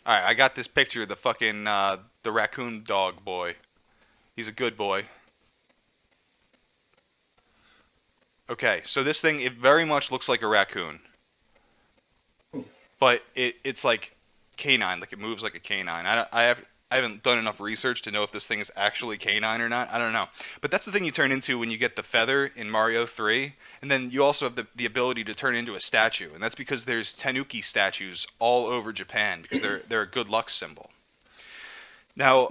All right, I got this picture of the fucking the raccoon dog boy. He's a good boy. Okay, so this thing, it very much looks like a raccoon, but it's like canine, like it moves like a canine. I haven't done enough research to know if this thing is actually canine or not. I don't know. But that's the thing you turn into when you get the feather in Mario 3, and then you also have the ability to turn into a statue, and that's because there's tanuki statues all over Japan because they're a good luck symbol. Now,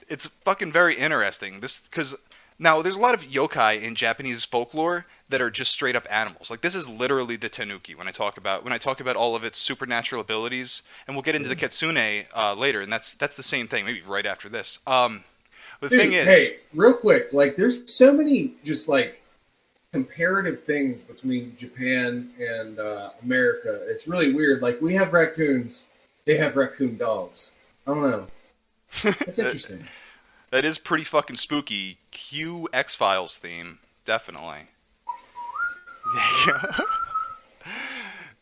it's fucking very interesting. This because now there's a lot of yokai in Japanese folklore that are just straight up animals. Like this is literally the tanuki when I talk about all of its supernatural abilities, and we'll get into the kitsune later, and that's the same thing. Maybe right after this. The thing Dude, is, hey, real quick, like, there's so many just like comparative things between Japan and America. It's really weird. Like, we have raccoons, they have raccoon dogs. I don't know. That's that, interesting. that is pretty fucking spooky. Q X-Files theme, definitely. Yeah.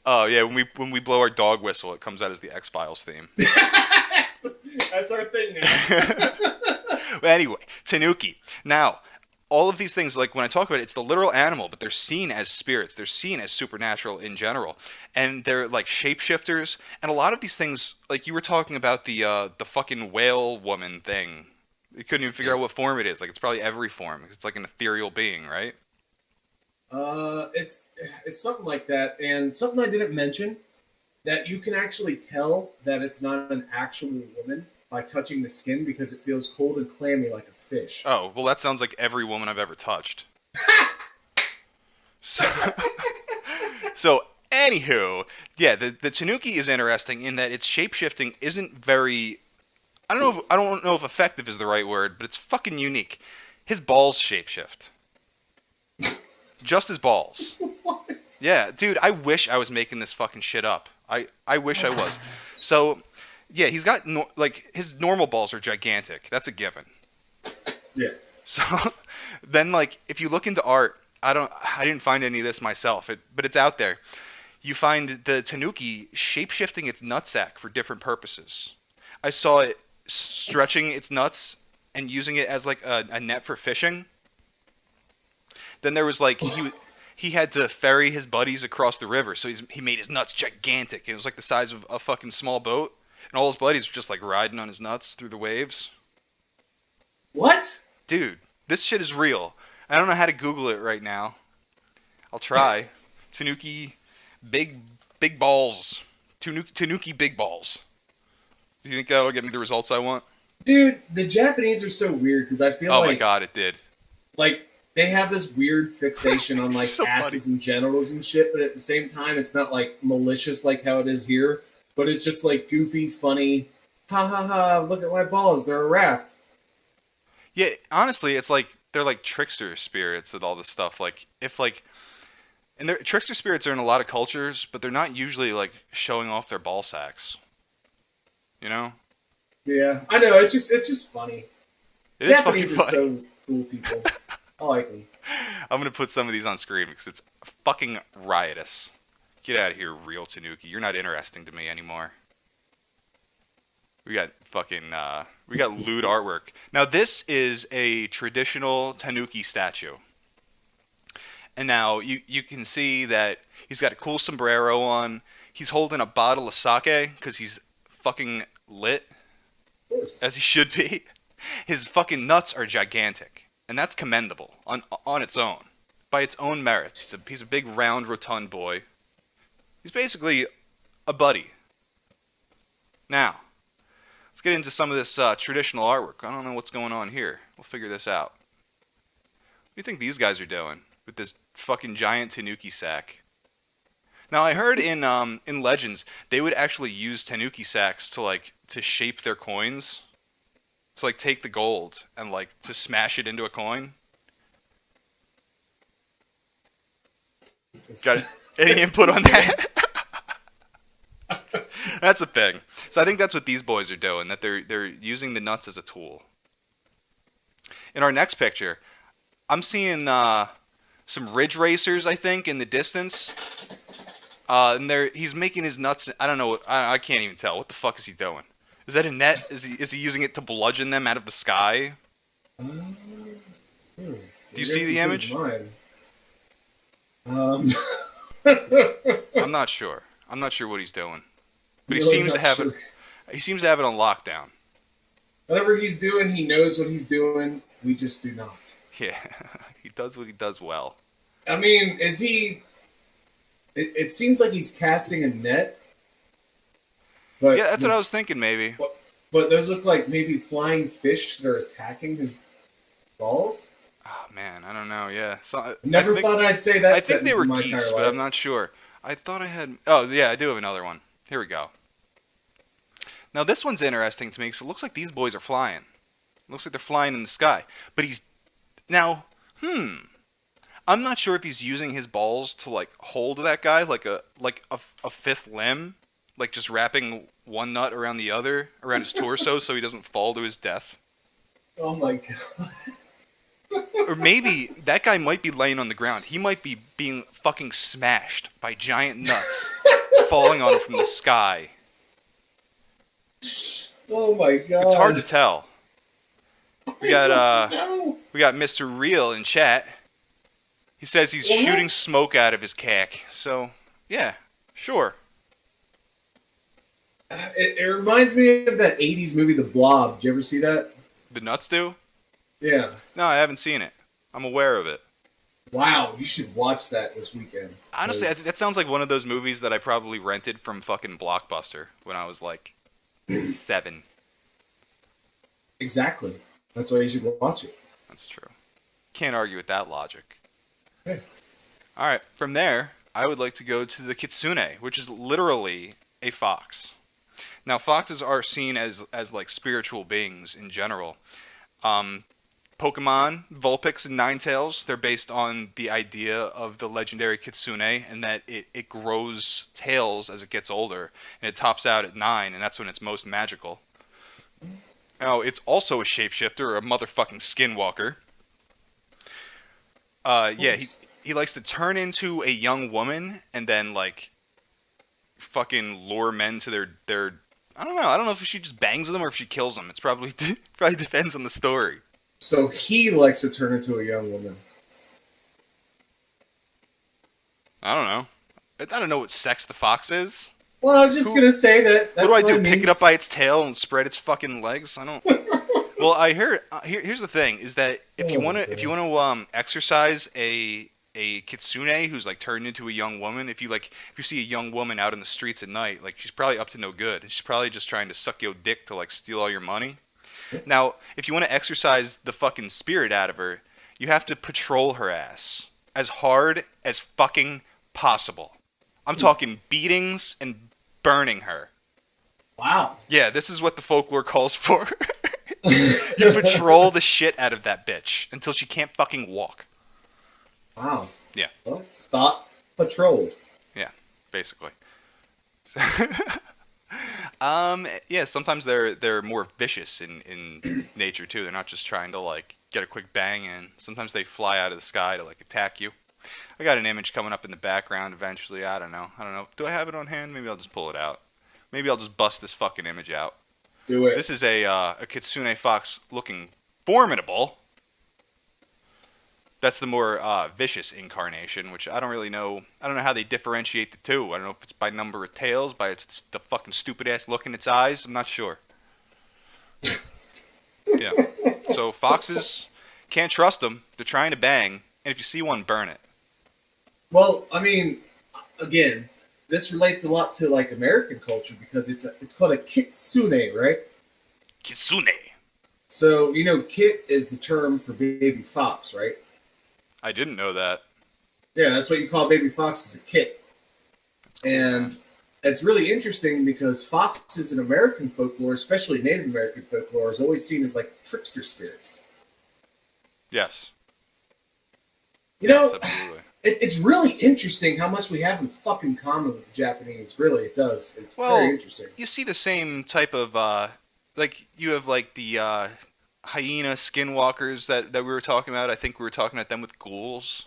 Oh yeah, when we blow our dog whistle, it comes out as the X-Files theme. That's our thing now. But anyway, Tanuki. Now, all of these things, like when I talk about it, it's the literal animal, but they're seen as spirits. They're seen as supernatural in general, and they're like shapeshifters. And a lot of these things, like you were talking about the fucking whale woman thing. You couldn't even figure out what form it is. Like it's probably every form. It's like an ethereal being, right? It's something like that, and something I didn't mention that you can actually tell that it's not an actual woman by touching the skin because it feels cold and clammy like a fish. Oh, well, that sounds like every woman I've ever touched. So, so anywho, yeah, the Tanuki is interesting in that its shapeshifting isn't very. I don't know if effective is the right word, but it's fucking unique. His balls shapeshift. Just his balls. What? Yeah, dude, I wish I was making this fucking shit up. I wish I was. So, yeah, he's got like his normal balls are gigantic. That's a given. Yeah. So then like if you look into art, I didn't find any of this myself, but it's out there. You find the tanuki shape-shifting its nutsack for different purposes. I saw it stretching its nuts and using it as like a net for fishing. Then there was like he had to ferry his buddies across the river, so he made his nuts gigantic. It was like the size of a fucking small boat, and all his buddies were just like riding on his nuts through the waves. What? Dude, this shit is real. I don't know how to Google it right now. I'll try. Tanuki big balls. Tanuki big balls. Do you think that'll get me the results I want? Dude, the Japanese are so weird because I feel Oh my god, it did. like they have this weird fixation on This is like so funny. asses and genitals and shit, but at the same time, it's not like malicious like how it is here. But it's just like goofy, funny. Ha ha ha! Look at my balls; they're a raft. Yeah, honestly, it's like they're like trickster spirits with all this stuff. Like if like and they're trickster spirits are in a lot of cultures, but they're not usually like showing off their ball sacks. You know? Yeah, I know. It's just funny. It is fucking Japanese are funny. so cool people. I like them. I'm gonna put some of these on screen because it's fucking riotous. Get out of here, real Tanuki. You're not interesting to me anymore. We got fucking we got lewd artwork. Now this is a traditional Tanuki statue. And now you can see that he's got a cool sombrero on. He's holding a bottle of sake because he's fucking lit, Of course. as he should be. His fucking nuts are gigantic, and that's commendable on its own, by its own merits. He's a big, round, rotund boy. He's basically a buddy. Now, let's get into some of this traditional artwork. I don't know what's going on here. We'll figure this out. What do you think these guys are doing with this fucking giant tanuki sack? Now I heard in Legends they would actually use tanuki sacks to shape their coins, to like take the gold and like to smash it into a coin. Got any input on that? That's a thing. So I think that's what these boys are doing. That they're using the nuts as a tool. In our next picture, I'm seeing some ridge racers. I think in the distance. And he's making his nuts. I don't know. I can't even tell. What the fuck is he doing? Is that a net? Is he using it to bludgeon them out of the sky? Hmm. Do I you see guess the he does image? mine. Um, I'm not sure. I'm not sure what he's doing, but really not sure. he seems to have it on lockdown. Whatever he's doing, he knows what he's doing. We just do not. Yeah, he does what he does well. I mean, is he? It seems like he's casting a net, Yeah, but that's what I was thinking. Maybe. but those look like maybe flying fish that are attacking his balls. Oh man, I don't know. Yeah, so Never thought I'd say that I think they sentence were in my geese, entire but I'm life. not sure. I thought I had. Oh yeah, I do have another one. Here we go. Now this one's interesting to me because it looks like these boys are flying. It looks like they're flying in the sky. But he's now. I'm not sure if he's using his balls to like hold that guy like a fifth limb, like just wrapping one nut around the other around his torso so he doesn't fall to his death. Oh my god. Or maybe that guy might be laying on the ground. He might be being fucking smashed by giant nuts falling on him from the sky. Oh my god. It's hard to tell. We got No. we got Mr. Real in chat. He says he's What? shooting smoke out of his cack. So, yeah, sure. It reminds me of that '80s movie, The Blob. Did you ever see that? The nuts do? Yeah. No, I haven't seen it. I'm aware of it. Wow, you should watch that this weekend. Honestly, 'Cause- that sounds like one of those movies that I probably rented from fucking Blockbuster when I was like 7. Exactly. That's why you should watch it. That's true. Can't argue with that logic. Yeah. All right, from there, I would like to go to the kitsune, which is literally a fox. Now, foxes are seen as like spiritual beings in general. Pokemon, Vulpix, and Ninetales, they're based on the idea of the legendary kitsune and that it grows tails as it gets older, and it tops out at 9, and that's when it's most magical. Now, it's also a shapeshifter, or a motherfucking skinwalker. Yeah, he likes to turn into a young woman and then, like, fucking lure men to their I don't know. I don't know if she just bangs them or if she kills them. It's probably probably depends on the story. So he likes to turn into a young woman. I don't know. I don't know what sex the fox is. Well, I was just gonna say that. What do I do? probably Pick it means- up by its tail and spread its fucking legs? I don't. Well, I heard. Here's the thing: is that if you want to exercise a kitsune who's like turned into a young woman, if you see a young woman out in the streets at night, like she's probably up to no good. She's probably just trying to suck your dick to like steal all your money. Now, if you want to exercise the fucking spirit out of her, you have to patrol her ass as hard as fucking possible. I'm talking beatings and burning her. Wow. Yeah, this is what the folklore calls for. You patrol the shit out of that bitch until she can't fucking walk. Wow. Yeah. Well, thought patrolled. Yeah, basically. Yeah, sometimes they're more vicious in nature too. They're not just trying to like get a quick bang in. Sometimes they fly out of the sky to like attack you. I got an image coming up in the background eventually. I don't know. Do I have it on hand? Maybe I'll just pull it out. Maybe I'll just bust this fucking image out. Do it. This is a kitsune fox looking formidable. That's the more vicious incarnation, which I don't really know. I don't know how they differentiate the two. I don't know if it's by number of tails, by the fucking stupid ass look in its eyes. I'm not sure. Yeah. So foxes, can't trust them. They're trying to bang, and if you see one, burn it. Well, I mean, again, this relates a lot to like American culture because it's called a kitsune, right? Kitsune. So kit is the term for baby fox, right? I didn't know that. Yeah, that's what you call baby fox is a kit. That's cool, And man. it's really interesting because foxes in American folklore, especially Native American folklore, is always seen as like trickster spirits. Yes. Yes, Absolutely. it's really interesting how much we have in fucking common with the Japanese. Really, it does. It's very interesting. You see the same type of like you have like the hyena skinwalkers that we were talking about. I think we were talking about them with ghouls.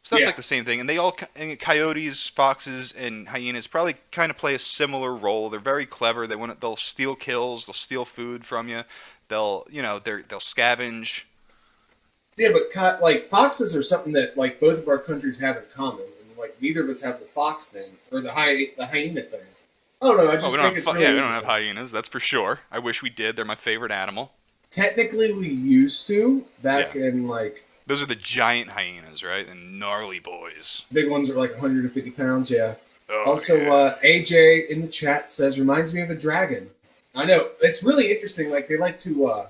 So that's like the same thing, and and coyotes, foxes, and hyenas probably kind of play a similar role. They're very clever. They'll steal kills, they'll steal food from you, they'll scavenge. Yeah, but like foxes are something that like both of our countries have in common, and like neither of us have the fox thing or the hyena thing. I don't know. I just think it's really we don't have hyenas, that's for sure. I wish we did. They're my favorite animal. Technically, we used to back in like. Those are the giant hyenas, right? And gnarly boys. Big ones are like 150 pounds, yeah. Oh, also, yeah. AJ in the chat says, reminds me of a dragon. I know. It's really interesting. Like, they like to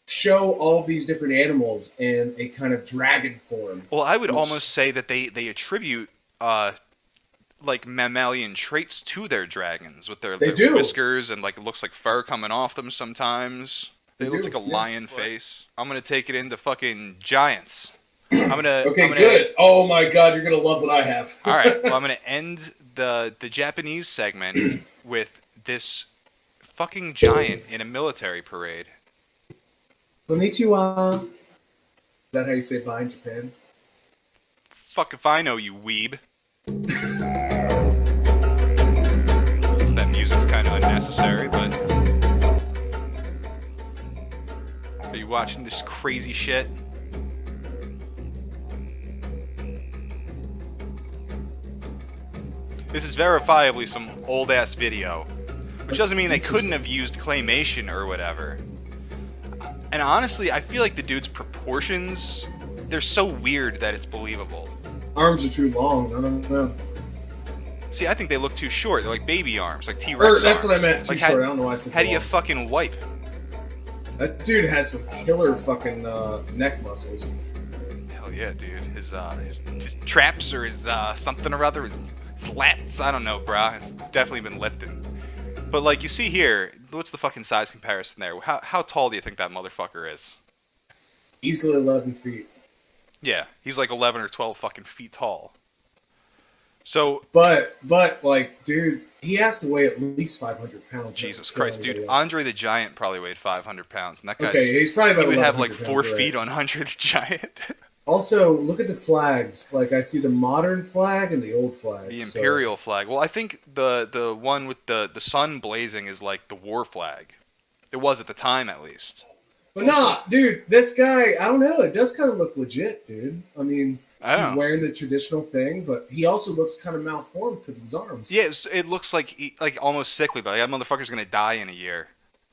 show all of these different animals in a kind of dragon form. Well, I would almost say that they attribute, like, mammalian traits to their dragons with their whiskers and, like, it looks like fur coming off them sometimes. They look like a lion face. I'm gonna take it into fucking giants. Good. Oh my god, you're gonna love what I have. All right. Well, I'm gonna end the Japanese segment with this fucking giant in a military parade. Konnichiwa. Is that how you say bye in Japan? Fuck if I know, you weeb. So that music's kind of unnecessary, but. Are you watching this crazy shit? This is verifiably some old-ass video. Which doesn't mean they couldn't have used claymation or whatever. And honestly, I feel like the dude's proportions, they're so weird that it's believable. Arms are too long, I don't know. See, I think they look too short. They're like baby arms, like T-Rex arms. That's what I meant, too short. I don't know why I said how do you fucking wipe? That dude has some killer fucking neck muscles. Hell yeah, dude. His traps or his something or other, his lats, I don't know, brah. It's definitely been lifting. But like you see here, what's the fucking size comparison there? How tall do you think that motherfucker is? Easily 11 feet. Yeah, he's like 11 or 12 fucking feet tall. So, but like, dude, he has to weigh at least 500 pounds. Jesus Christ, dude! Andre the Giant probably weighed 500 pounds, and that guy. He's probably about. He would have like 4 feet on Andre the Giant. Also, look at the flags. Like, I see the modern flag and the old flag. The Imperial flag. Well, I think the one with the sun blazing is like the war flag. It was at the time, at least. But nah, dude, this guy, I don't know. It does kind of look legit, dude. I mean. He's wearing the traditional thing, but he also looks kind of malformed because of his arms. Yeah, it looks like almost sickly, but that motherfucker's gonna die in a year.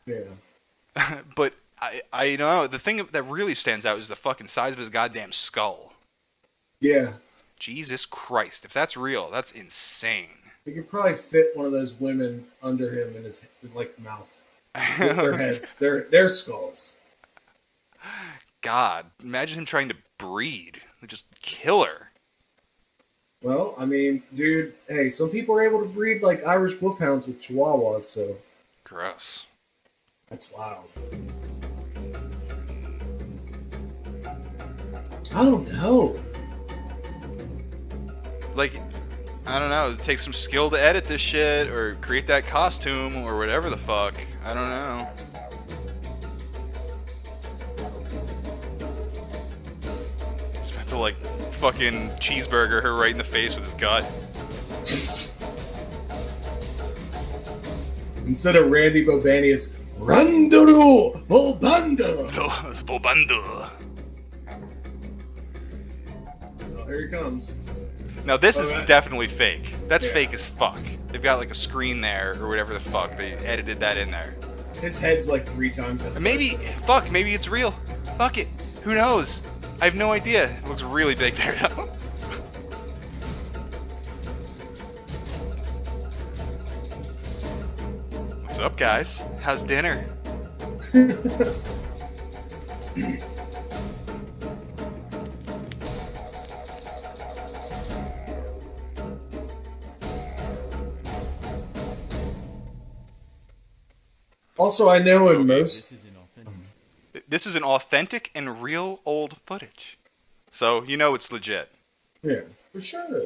Yeah. But I know the thing that really stands out is the fucking size of his goddamn skull. Yeah. Jesus Christ, if that's real, that's insane. He could probably fit one of those women under him in his mouth. With their heads, their skulls. God, imagine him trying to breed. Just kill her. Well, I mean, dude, hey, some people are able to breed like Irish wolfhounds with chihuahuas, so. Gross. That's wild. I don't know. Like, I don't know. It takes some skill to edit this shit or create that costume or whatever the fuck. I don't know. To like fucking cheeseburger her right in the face with his gut. Instead of Randy Bobani, it's Randuru Bobando. Bobando. Oh, here he comes. Now this is definitely fake. That's fake as fuck. They've got like a screen there or whatever the fuck. They edited that in there. His head's like 3 times that size. Maybe it's real. Fuck it. Who knows? I have no idea. It looks really big there, though. What's up, guys? How's dinner? Also, I know in most... This is an authentic and real old footage. So, you know it's legit. Yeah, for sure.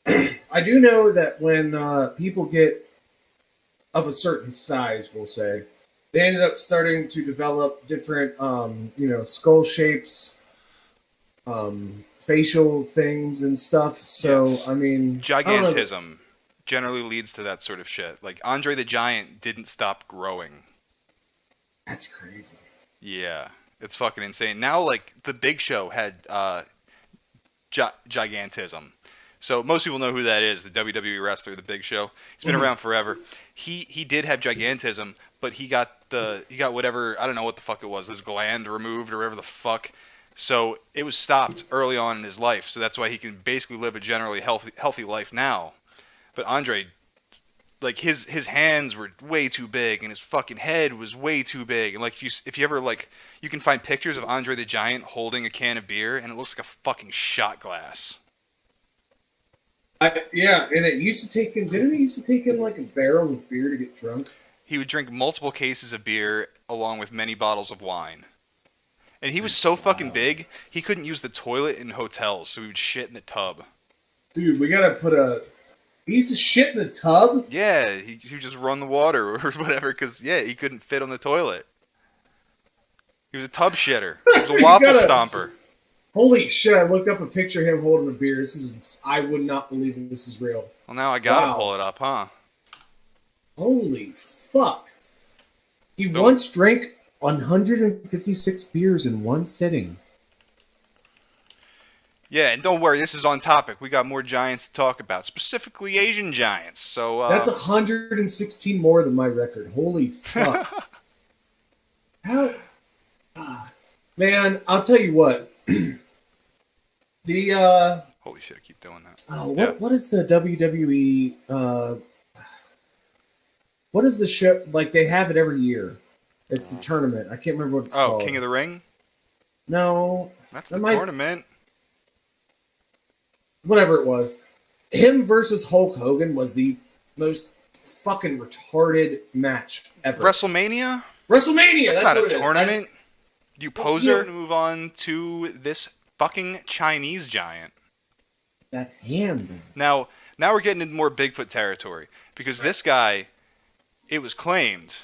I do know that when people get of a certain size, we'll say, they ended up starting to develop different, skull shapes facial things and stuff. So Yes. I mean, I don't know. Gigantism generally leads to that sort of shit. Like Andre the Giant didn't stop growing. That's crazy. Yeah, it's fucking insane. Now, like the Big Show had gigantism. So most people know who that is, the WWE wrestler, the Big Show. He's been around forever. He did have gigantism, but he got whatever, I don't know what the fuck it was, his gland removed or whatever the fuck. So it was stopped early on in his life. So that's why he can basically live a generally healthy life now. But Andre, like his hands were way too big and his fucking head was way too big. And like if you ever like, you can find pictures of Andre the Giant holding a can of beer and it looks like a fucking shot glass. Yeah, and it used to take him. Didn't he used to take him like a barrel of beer to get drunk? He would drink multiple cases of beer along with many bottles of wine. And he was so fucking big, he couldn't use the toilet in hotels, so he would shit in the tub. Dude, we gotta put a. He used to shit in the tub. Yeah, he would just run the water or whatever, because yeah, he couldn't fit on the toilet. He was a tub shitter. He was a waffle stomper. Holy shit! I looked up a picture of him holding a beer. I would not believe this is real. Well, now I gotta pull it up, huh? Holy fuck! He once drank 156 beers in one sitting. Yeah, and don't worry, this is on topic. We got more giants to talk about, specifically Asian giants. So that's 116 more than my record. Holy fuck! How? Man, I'll tell you what. Holy shit! I keep doing that. Oh, what is the WWE? What is the show? Like they have it every year. It's the tournament. I can't remember what it's called. Oh, King of the Ring? No, that's the tournament. Whatever it was, him versus Hulk Hogan was the most fucking retarded match ever. WrestleMania? WrestleMania. That's not a tournament. You poser. Move on to this fucking Chinese giant. That hand. Now we're getting into more Bigfoot territory because this guy, it was claimed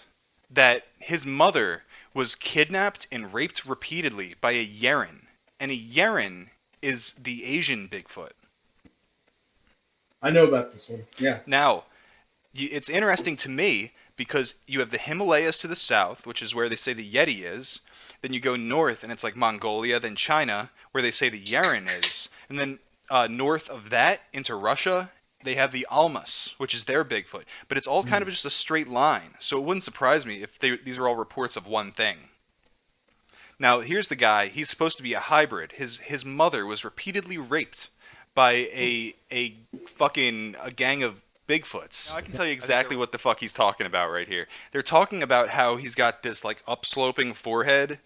that his mother was kidnapped and raped repeatedly by a Yeren, and a Yeren is the Asian Bigfoot. I know about this one. Yeah. Now, it's interesting to me because you have the Himalayas to the south, which is where they say the Yeti is. Then you go north, and it's like Mongolia, then China, where they say the Yeren is. And then north of that into Russia, they have the Almas, which is their Bigfoot. But it's all kind of just a straight line. So it wouldn't surprise me if these are all reports of one thing. Now, here's the guy. He's supposed to be a hybrid. His mother was repeatedly raped by a gang of Bigfoots. Now, I can tell you exactly what the fuck he's talking about right here. They're talking about how he's got this like upsloping forehead,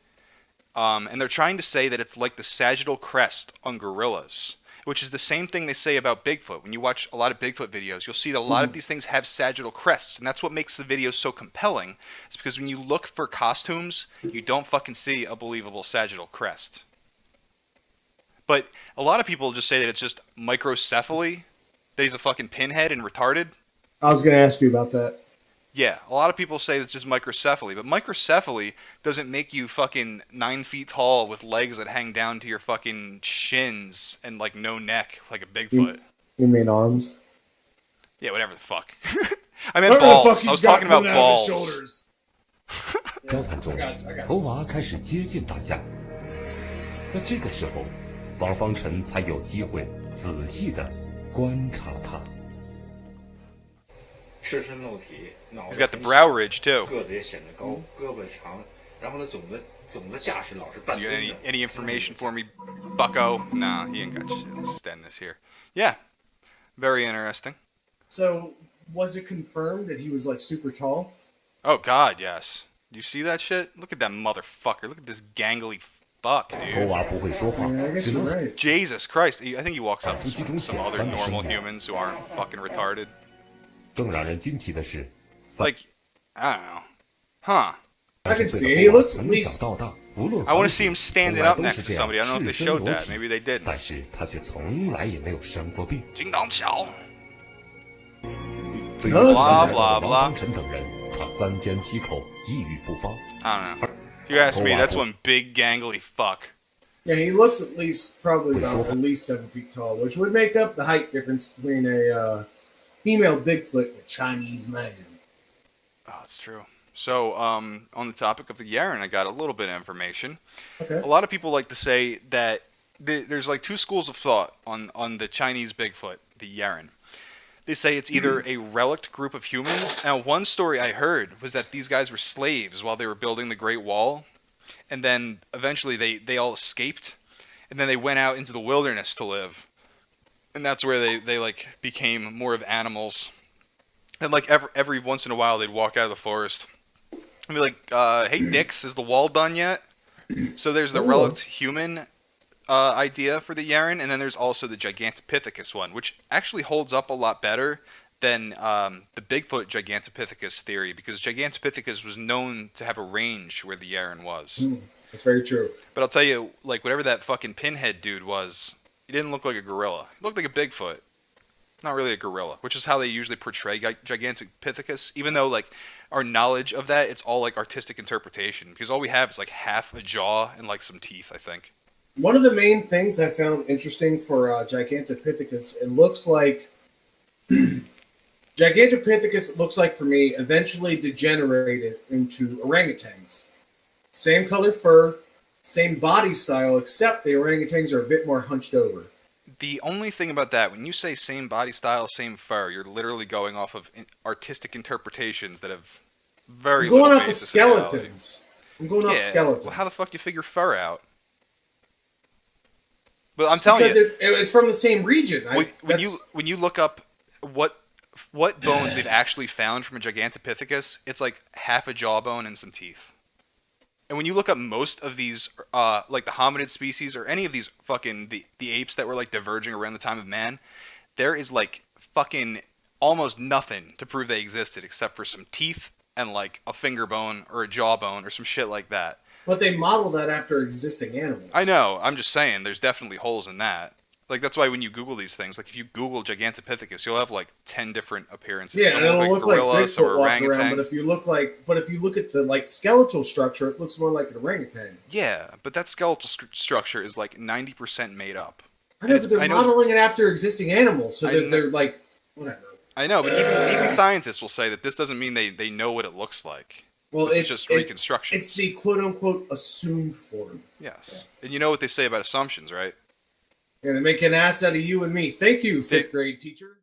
and they're trying to say that it's like the sagittal crest on gorillas, which is the same thing they say about Bigfoot. When you watch a lot of Bigfoot videos, you'll see that a lot of these things have sagittal crests, and that's what makes the video so compelling. It's because when you look for costumes, you don't fucking see a believable sagittal crest. But a lot of people just say that it's just microcephaly, that he's a fucking pinhead and retarded. I was going to ask you about that. Yeah, a lot of people say it's just microcephaly, but microcephaly doesn't make you fucking 9 feet tall with legs that hang down to your fucking shins and like no neck like a Bigfoot. You mean arms? Yeah, whatever the fuck. I meant balls. I was talking about balls. 交谈中，猴娃开始接近大家。在这个时候，王方辰才有机会仔细地观察他。赤身露体，脑袋 He's got the brow ridge too. 个子也显得高，胳膊长，然后呢，总的架势老是半 You 蹲 got 着。 any information for me, Bucko? Nah, he ain't got shit. Let's just end this here. Yeah, very interesting. So, was it confirmed that he was like super tall? Oh God, yes. You see that shit? Look at that motherfucker. Look at this gangly fuck, 猴 dude. 娃不会说话， Yeah, I guess 只 you're 能 right. Jesus Christ. I think he walks up to some other normal humans who aren't fucking retarded. 更让人惊奇的是， Like, I don't know. Huh. I can 30岁 see 的 it. He 猴娃 looks at 从小 least. 到大，无论 I want to 何 see him 时， standing 猴娃 up 都 next 是 to 这样 somebody. I don't know if they 赤身 showed 裸 that. 体 Maybe they didn't. 但是他却从来也没有生过病。金刚桥。对于 Blah, 此 blah, 王 blah. 方辰等人，他3缄其口，一语不发。 I don't know. If you ask me, that's one big gangly fuck. Yeah, he looks at least probably about at least 7 feet tall, which would make up the height difference between a female Bigfoot and a Chinese man. Oh, it's true. So, on the topic of the Yaren, I got a little bit of information. Okay. A lot of people like to say that there's like two schools of thought on the Chinese Bigfoot, the Yaren. They say it's either a relict group of humans. Now, one story I heard was that these guys were slaves while they were building the Great Wall, and then eventually they all escaped, and then they went out into the wilderness to live, and that's where they like became more of animals. And like every once in a while they'd walk out of the forest and be like, "Hey Nix, is the wall done yet?" So there's the relict human idea for the Yaren, and then there's also the Gigantopithecus one, which actually holds up a lot better than the Bigfoot Gigantopithecus theory, because Gigantopithecus was known to have a range where the Yaren was. That's very true. But I'll tell you, like, whatever that fucking pinhead dude was, he didn't look like a gorilla. He looked like a Bigfoot. Not really a gorilla, which is how they usually portray Gigantopithecus, even though, like, our knowledge of that, it's all, like, artistic interpretation, because all we have is, like, half a jaw and, like, some teeth, I think. One of the main things I found interesting for Gigantopithecus, it looks like Gigantopithecus, it looks like for me, eventually degenerated into orangutans. Same color fur, same body style, except the orangutans are a bit more hunched over. The only thing about that, when you say same body style, same fur, you're literally going off of artistic interpretations that have very I'm going little off of basis in reality. skeletons. I'm going off skeletons. Well, how the fuck do you figure fur out? But I'm telling you, it's from the same region. When you look up what bones they've actually found from a Gigantopithecus, it's like half a jawbone and some teeth. And when you look up most of these, like the hominid species or any of these fucking the apes that were like diverging around the time of man, there is like fucking almost nothing to prove they existed except for some teeth and like a finger bone or a jawbone or some shit like that. But they model that after existing animals. I know. I'm just saying, there's definitely holes in that. Like, that's why when you Google these things, like, if you Google Gigantopithecus, you'll have, like, 10 different appearances. Yeah, some and it'll look like gorilla, some Bigfoot walking orangutans. around, but if you look at the, like, skeletal structure, it looks more like an orangutan. Yeah, but that skeletal structure is, like, 90% made up. I know, but they're modeling it after existing animals, so they're like, whatever. I know, but even scientists will say that this doesn't mean they know what it looks like. Well, it's just reconstruction. It's the quote-unquote assumed form. Yes. Yeah. And you know what they say about assumptions, right? They're going to make an ass out of you and me. Thank you, fifth grade teacher.